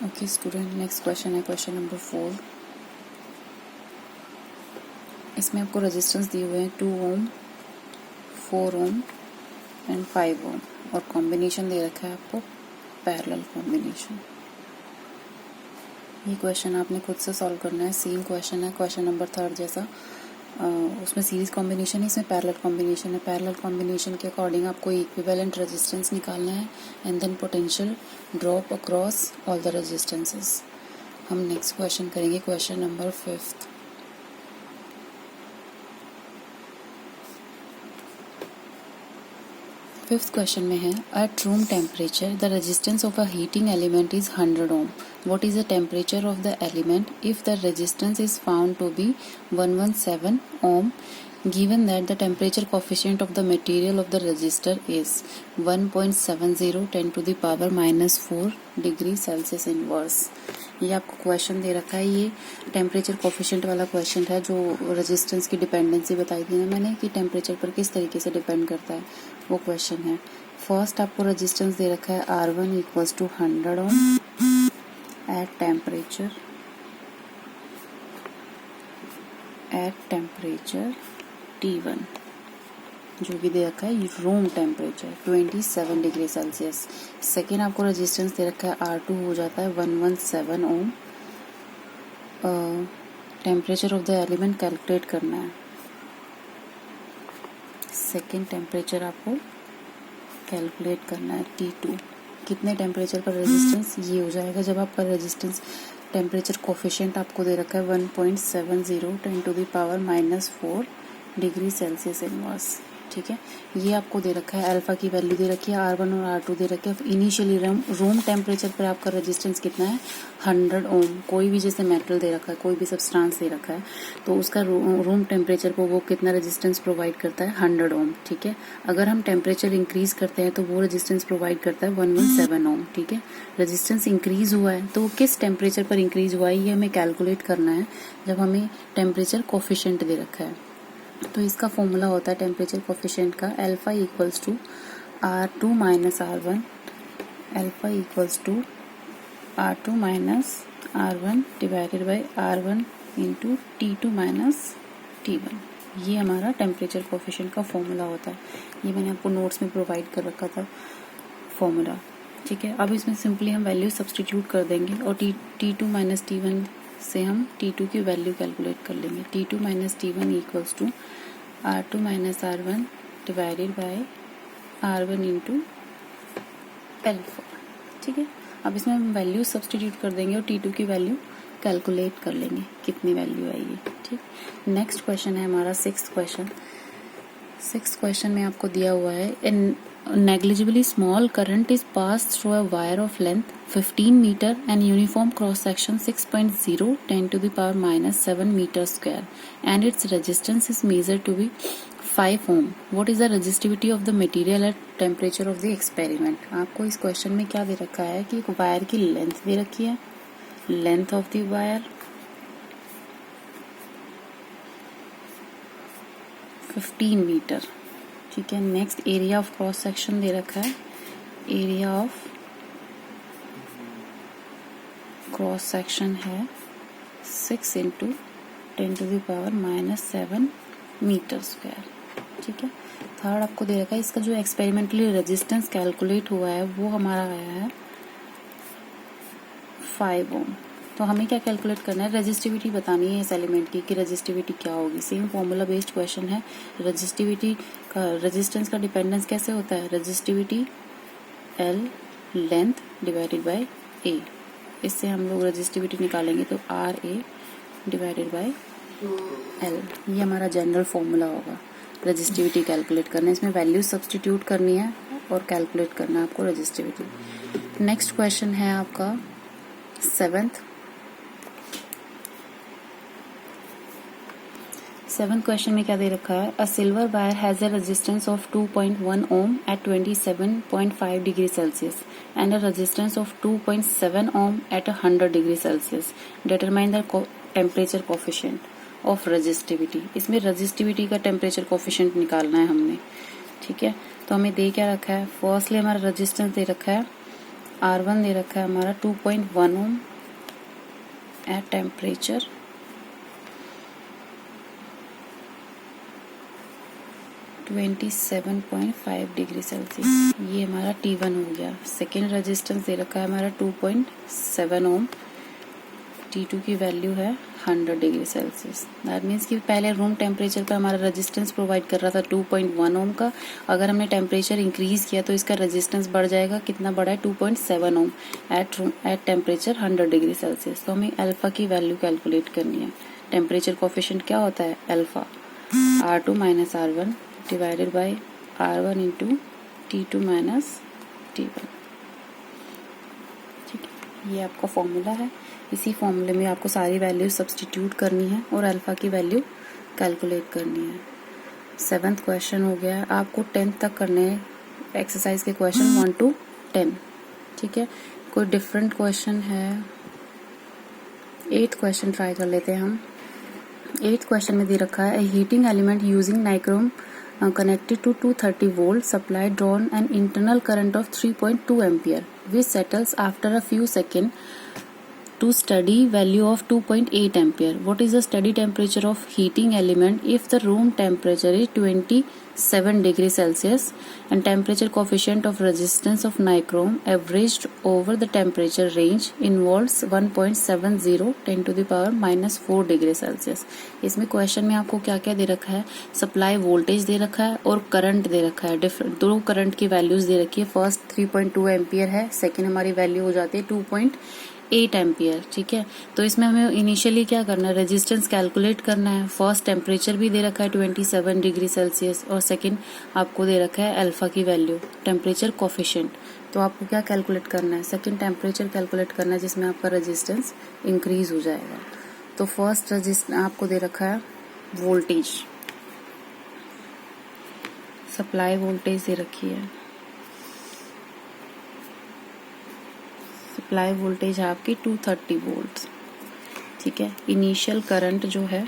Okay student, next question है question number 4। इसमें आपको रेजिस्टेंस दिए हुए हैं 2 ओम, 4 ओम एंड 5 ओम और कॉम्बिनेशन दे रखा है आपको पैरेलल कॉम्बिनेशन। ये क्वेश्चन आपने खुद से सॉल्व करना है। सेम क्वेश्चन है क्वेश्चन नंबर 3 जैसा। उसमें सीरीज कॉम्बिनेशन है, इसमें पैरेलल कॉम्बिनेशन है। पैरेलल कॉम्बिनेशन के अकॉर्डिंग आपको इक्विवेलेंट रेजिस्टेंस निकालना है and then potential drop across all the resistances. हम नेक्स्ट क्वेश्चन करेंगे क्वेश्चन नंबर 5। फिफ्थ क्वेश्चन में है at room temperature the resistance of a heating element is 100 ohm. What is the temperature of the element if the resistance is found to be 117 ohm, given that the temperature coefficient of the material of the resistor is 1.70 10 to the power minus 4 degree Celsius inverse. ये आपको question दे रखा है। ये temperature coefficient वाला question है, जो resistance की dependency बताई थी ना मैंने कि टेम्परेचर पर किस तरीके से डिपेंड करता है, वो क्वेश्चन है। फर्स्ट आपको रेजिस्टेंस दे रखा है R1 equals to 100 ohm at temperature T1, जो कि दे रखा है room temperature 27 degree Celsius. Second आपको रेजिस्टेंस दे रखा है R2 हो जाता है 117 ohm. Temperature of the element calculate करना है। सेकेंड टेम्परेचर आपको कैलकुलेट करना है T2। कितने टेम्परेचर पर रेजिस्टेंस, ये हो जाएगा जब आपका रेजिस्टेंस टेम्परेचर कोफिशिएंट आपको दे रखा है 1.70 10 to the power minus 4 degree Celsius inverse. ठीक है, ये आपको दे रखा है। अल्फा की वैल्यू दे रखी है, R1 और R2 दे रखे हैं। इनिशियली रूम टेम्परेचर पर आपका रेजिस्टेंस कितना है 100 ओम। कोई भी जैसे मेटल दे रखा है, कोई भी सब्सटेंस दे रखा है, तो उसका रूम टेम्परेचर को वो कितना रेजिस्टेंस प्रोवाइड करता है 100 ओम। ठीक है, अगर हम टेम्परेचर इंक्रीज करते हैं तो वो रेजिस्टेंस प्रोवाइड करता है 117 ओम। ठीक है, रेजिस्टेंस इंक्रीज हुआ है तो वो किस टेम्परेचर पर इंक्रीज हुआ है ये हमें कैलकुलेट करना है जब हमें टेम्परेचर कोफिशिएंट दे रखा है। तो इसका फॉर्मूला होता है टेम्परेचर कोफिशिएंट का alpha equals to R2 minus R1, alpha equals to R2 minus R1 divided by R1 into T2 minus T1। ये हमारा टेम्परेचर कोफिशिएंट का फॉर्मूला होता है। ये मैंने आपको नोट्स में प्रोवाइड कर रखा था फॉर्मूला। ठीक है, अब इसमें सिंपली हम वैल्यू सब्सटीट्यूट कर देंगे और T2 माइनस T1 से हम T2 की वैल्यू कैलकुलेट कर लेंगे। T2 minus T1 equals to R2 minus R1 divided by R1 into alpha. ठीक है, अब इसमें हम वैल्यू सब्सटीट्यूट कर देंगे और T2 की वैल्यू कैलकुलेट कर लेंगे कितनी वैल्यू आएगी। ठीक, नेक्स्ट क्वेश्चन है हमारा सिक्स्थ क्वेश्चन। सिक्स्थ क्वेश्चन में आपको दिया हुआ है negligibly small current is passed through a wire of length 15 meter and uniform cross section 6.0 10 to the power minus 7 meter square and its resistance is measured to be 5 ohm. What is the resistivity of the material at temperature of the experiment? आपको इस question में क्या दे रखा है कि एक wire की लेंथ दे रखी है, length of the wire 15 metre. ठीक है, next area of cross section दे रखा है, एरिया ऑफ क्रॉस सेक्शन है 6 into 10 to the power minus 7 metre square. ठीक है, थर्ड आपको दे रखा है इसका जो एक्सपेरिमेंटली रेजिस्टेंस कैलकुलेट हुआ है वो हमारा आया है 5 ओम। तो हमें क्या कैलकुलेट करना है, रेजिस्टिविटी बतानी है इस एलिमेंट की कि रेजिस्टिविटी क्या होगी। सेम फॉर्मूला बेस्ड क्वेश्चन है। रेजिस्टिविटी का रेजिस्टेंस का डिपेंडेंस कैसे होता है, resistivity L length divided by A। इससे हम लोग रेजिस्टिविटी निकालेंगे तो RA डिवाइडेड बाय L। ये हमारा जनरल फॉर्मूला होगा रेजिस्टिविटी कैलकुलेट करना। इसमें वैल्यू सब्सटीट्यूट करनी है और कैलकुलेट करना है आपको रेजिस्टिविटी। नेक्स्ट क्वेश्चन है आपका सेवंथ क्वेश्चन में क्या दे रखा है, a silver wire has a resistance of 2.1 ohm at 27.5 degree Celsius and a resistance of 2.7 ohm at 100 degree Celsius. Determine the temperature coefficient of resistivity. इसमें रेजिस्टिविटी का temperature coefficient निकालना है हमने। ठीक है, तो हमें दे क्या रखा है, फर्स्टली हमारा रेजिस्टेंस दे रखा है R1 दे रखा है हमारा 2.1 ohm at temperature 27.5 degree Celsius. ये हमारा T1 हो गया। सेकेंड रेजिस्टेंस दे रखा है हमारा 2.7 ओम। T2 की वैल्यू है 100 डिग्री सेल्सियस। दैट मीन्स कि पहले रूम टेम्परेचर पे हमारा रेजिस्टेंस प्रोवाइड कर रहा था 2.1 ओम का। अगर हमने टेम्परेचर इंक्रीज किया तो इसका रेजिस्टेंस बढ़ जाएगा। कितना बढ़ा है? 2.7 ohm at temperature 100 degree Celsius. तो हमें अल्फा की वैल्यू कैलकुलेट करनी है। टेम्परेचर कोफिशिएंट क्या होता है? Alpha R2 minus R1 divided by R1 into T2 minus T1। ठीक है, ये आपका फॉर्मूला है। इसी फॉर्मूले में आपको सारी वैल्यू सब्स्टिट्यूट करनी है और अल्फा की वैल्यू कैलकुलेट करनी है। 7th क्वेश्चन हो गया। आपको 10th तक करने हैं एक्सरसाइज के क्वेश्चन 1 to 10। ठीक है, कोई डिफरेंट क्वेश्चन है? 8th क्वेश्चन ट्राई कर लेते हैं हम। 8th क्वेश्चन में दे रखा है heating element using nichrome connected to 230 volt supply drawn an internal current of 3.2 ampere which settles after a few seconds to steady value of 2.8 ampere. What is the steady temperature of heating element if the room temperature is 27 degree Celsius and temperature coefficient of resistance of nichrome averaged over the temperature range involves 1.70 10 to the power minus 4 degree Celsius. इसमें question में आपको क्या क्या दे रखा है? Supply voltage दे रखा है और करंट दे रखा है। डिफरेंट दो करंट की वैल्यूज दे रखी है। फर्स्ट 3.2 एम्पियर है, सेकेंड हमारी वैल्यू हो जाती है 2.8 एम्पियर। ठीक है, तो इसमें हमें इनिशियली क्या करना है? रेजिस्टेंस कैलकुलेट करना है। फर्स्ट टेम्परेचर भी दे रखा है 27 डिग्री सेल्सियस और सेकंड आपको दे रखा है अल्फा की वैल्यू, टेम्परेचर कोफिशिएंट। तो आपको क्या कैलकुलेट करना है? सेकंड टेम्परेचर कैलकुलेट करना है जिसमें आपका रेजिस्टेंस इंक्रीज हो जाएगा। तो फर्स्ट रेजिस्टेंस आपको दे रखा है वोल्टेज, सप्लाई वोल्टेज दे रखी है। सप्लाई वोल्टेज है आपकी 230 वोल्ट। ठीक है, इनिशियल करंट जो है